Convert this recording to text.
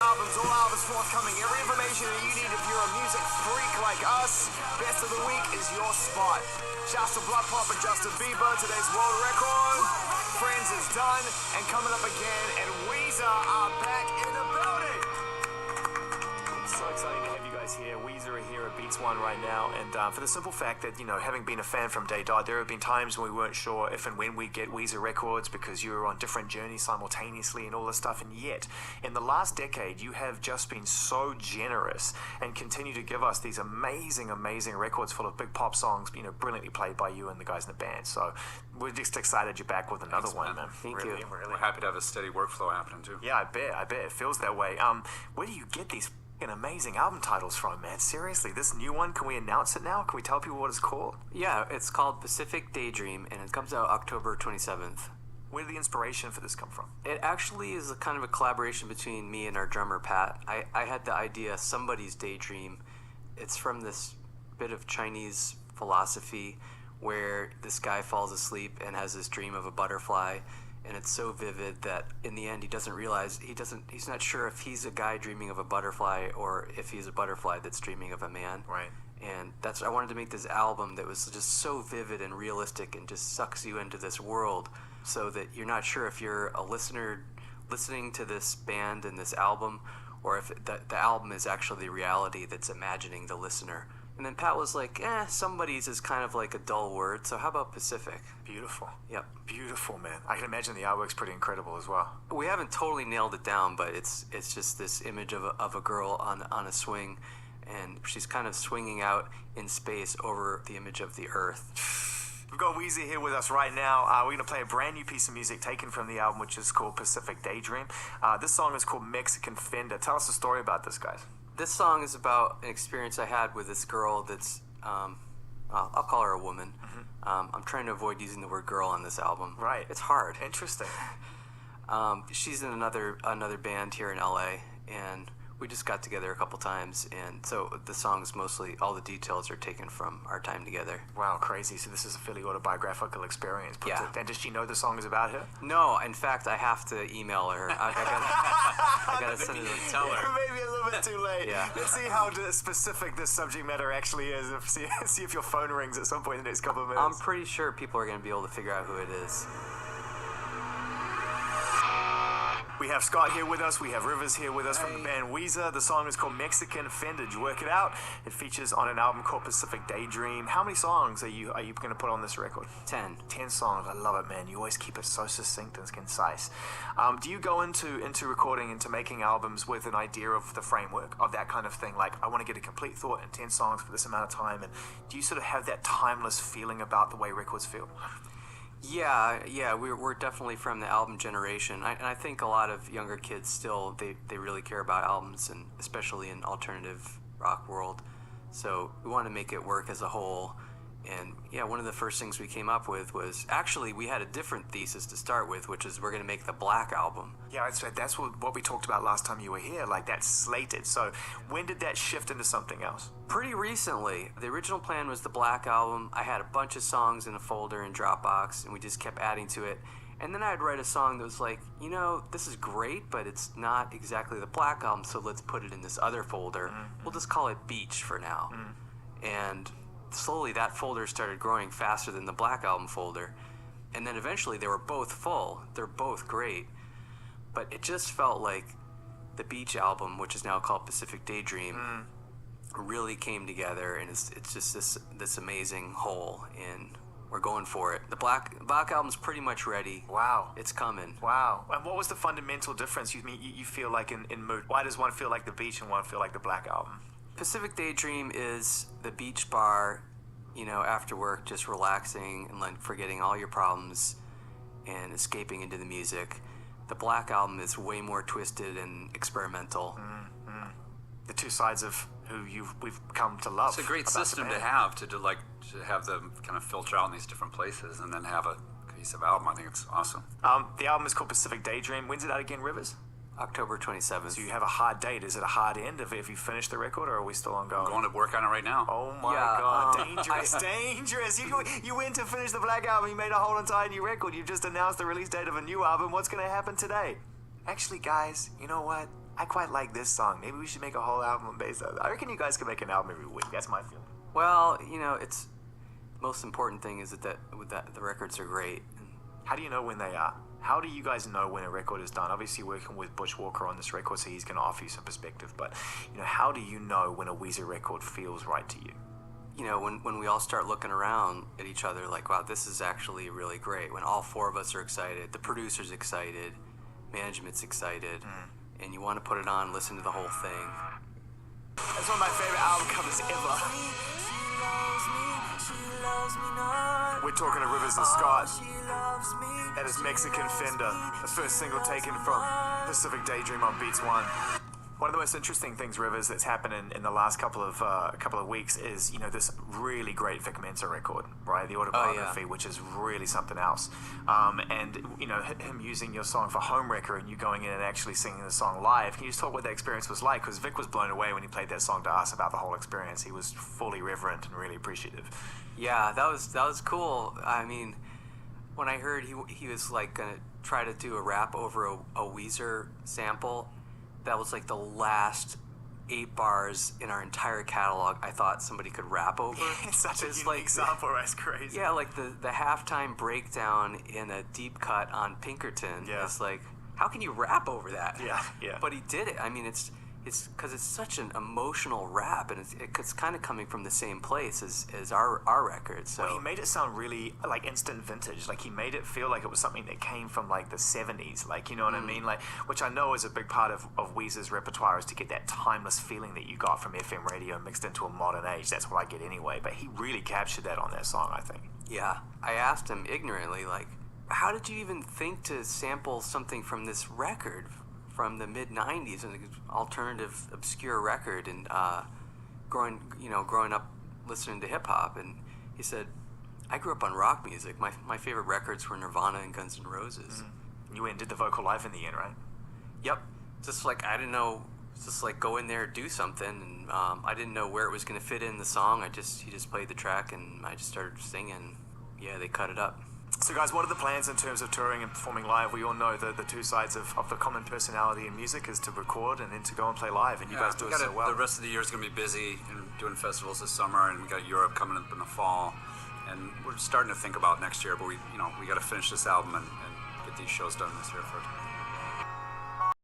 All albums forthcoming. Every information that you need if you're a music freak like us. Best of the week is your spot. Shouts to Blood Pop and Justin Bieber. Today's world record. Friends is done. And coming up again, and Weezer are back in the building. It's so exciting to have you guys here. Weezer are here at Beats1 right now, and for the simple fact that, you know, having been a fan from day dot, there have been times when we weren't sure if and when we'd get Weezer records because you were on different journeys simultaneously and all this stuff, and yet, in the last decade, you have just been so generous and continue to give us these amazing, amazing records full of big pop songs, you know, brilliantly played by you and the guys in the band. So we're just excited you're back with another one, man. Thank you. We're happy to have a steady workflow happening too. Yeah, I bet. It feels that way. Where do you get these amazing album titles from, man? Seriously, this new one, can we announce it now? Can we tell people what it's called? Yeah, it's called Pacific Daydream, and it comes out October 27th. Where did the inspiration for this come from? It actually is a kind of a collaboration between me and our drummer, Pat. I had the idea, somebody's daydream. It's from this bit of Chinese philosophy where this guy falls asleep and has this dream of a butterfly, and it's so vivid that in the end he doesn't realize, he's not sure if he's a guy dreaming of a butterfly or if he's a butterfly that's dreaming of a man. Right. And I wanted to make this album that was just so vivid and realistic and just sucks you into this world so that you're not sure if you're a listener listening to this band and this album or if the album is actually the reality that's imagining the listener. And then Pat was like, somebody's is kind of like a dull word, so how about Pacific? Beautiful. Yep. Beautiful, man. I can imagine the artwork's pretty incredible as well. We haven't totally nailed it down, but it's just this image of a girl on a swing, and she's kind of swinging out in space over the image of the Earth. We've got Weezer here with us right now. We're going to play a brand new piece of music taken from the album, which is called Pacific Daydream. This song is called Mexican Fender. Tell us the story about this, guys. This song is about an experience I had with this girl that's, I'll call her a woman. I'm trying to avoid using the word girl on this album. Right. It's hard. Interesting. She's in another band here in LA, and we just got together a couple times, and so the song's mostly, all the details are taken from our time together. Wow, crazy. So this is a fairly autobiographical experience. Yeah. And does she know the song is about her? No, in fact, I have to email her. I gotta send it and tell her. Maybe a little bit too late. Yeah. Let's see how specific this subject matter actually is. See if your phone rings at some point in the next couple of minutes. I'm pretty sure people are going to be able to figure out who it is. We have Scott here with us. We have Rivers here with us from the band Weezer. The song is called Mexican Fender. Did you work it out? It features on an album called Pacific Daydream. How many songs are you going to put on this record? 10. 10 songs. I love it, man. You always keep it so succinct and concise. Do you go into recording, into making albums with an idea of the framework of that kind of thing? Like, I want to get a complete thought in 10 songs for this amount of time. And do you sort of have that timeless feeling about the way records feel? Yeah, we're definitely from the album generation. And I think a lot of younger kids still, they really care about albums, and especially in alternative rock world. So we want to make it work as a whole. And yeah, one of the first things we came up with was, actually we had a different thesis to start with, which is we're going to make the Black Album. Yeah, that's what we talked about last time you were here, like that's slated. So when did that shift into something else? Pretty recently. The original plan was the Black Album. I had a bunch of songs in a folder in Dropbox, and we just kept adding to it. And then I'd write a song that was like, you know, this is great, but it's not exactly the Black Album, so let's put it in this other folder. We'll just call it Beach for now. And slowly that folder started growing faster than the Black Album folder. And then eventually they were both full. They're both great. But it just felt like the Beach album, which is now called Pacific Daydream, really came together, and it's just this amazing whole, and we're going for it. The Black album's pretty much ready. Wow. It's coming. Wow. And what was the fundamental difference you feel like in mood? Why does one feel like the Beach and one feel like the Black Album? Pacific Daydream is the beach bar, you know, after work, just relaxing and like forgetting all your problems and escaping into the music. The Black Album is way more twisted and experimental. The two sides of who we've come to love. It's a great system to have to have them kind of filter out in these different places and then have a cohesive album. I think it's awesome. The album is called Pacific Daydream. When's it out again, Rivers? October 27th. So you have a hard date. Is it a hard end if you finish the record, or are we still ongoing? I'm going to work on it right now. Oh my God, dangerous, dangerous. You went to finish the Black Album, you made a whole entire new record. You've just announced the release date of a new album. What's going to happen today? Actually, guys, you know what? I quite like this song. Maybe we should make a whole album based on it. I reckon you guys could make an album every week. That's my feeling. Well, it's most important thing is that the records are great. How do you know when they are? How do you guys know when a record is done? Obviously, you're working with Butch Walker on this record, so he's going to offer you some perspective. But how do you know when a Weezer record feels right to you? When we all start looking around at each other, like, wow, this is actually really great. When all four of us are excited, the producer's excited, management's excited, and you want to put it on, listen to the whole thing. That's one of my favorite album covers ever. We're talking to Rivers and Scott. That is Mexican Fender, the first single taken from Pacific Daydream on Beats1. One of the most interesting things, Rivers, that's happened in the last couple of weeks is this really great Vic Mensa record, right? The autobiography, which is really something else. And him using your song for Homewrecker and you going in and actually singing the song live. Can you just talk what that experience was like? Because Vic was blown away when he played that song to us about the whole experience. He was fully reverent and really appreciative. Yeah, that was cool. I mean, when I heard he was like gonna try to do a rap over a Weezer sample. That was like the last 8 bars in our entire catalog I thought somebody could rap over. It's such a unique sample, that's crazy. Yeah, like the halftime breakdown in a deep cut on Pinkerton. Yeah. It's like, how can you rap over that? Yeah. But he did it. I mean, it's because it's such an emotional rap, and it's kind of coming from the same place as our record. So he made it sound really like instant vintage. Like he made it feel like it was something that came from like the 70s. Like, you know what I mean? Like, which I know is a big part of Weezer's repertoire, is to get that timeless feeling that you got from FM radio mixed into a modern age. That's what I get anyway. But he really captured that on that song, I think. Yeah. I asked him ignorantly, like, how did you even think to sample something from this record from the mid-90s, an alternative, obscure record, and growing up listening to hip-hop? And he said, I grew up on rock music. My favorite records were Nirvana and Guns N' Roses. You went and did the vocal live in the end, right? Yep. Just like, I didn't know, just like go in there, do something, and I didn't know where it was going to fit in the song. He just played the track, and I just started singing. Yeah, they cut it up. So guys, what are the plans in terms of touring and performing live? We all know the two sides of the common personality in music is to record and then to go and play live, and you guys do it so well. The rest of the year is going to be busy and doing festivals this summer, and we got Europe coming up in the fall, and we're starting to think about next year, but we got to finish this album and get these shows done this year first.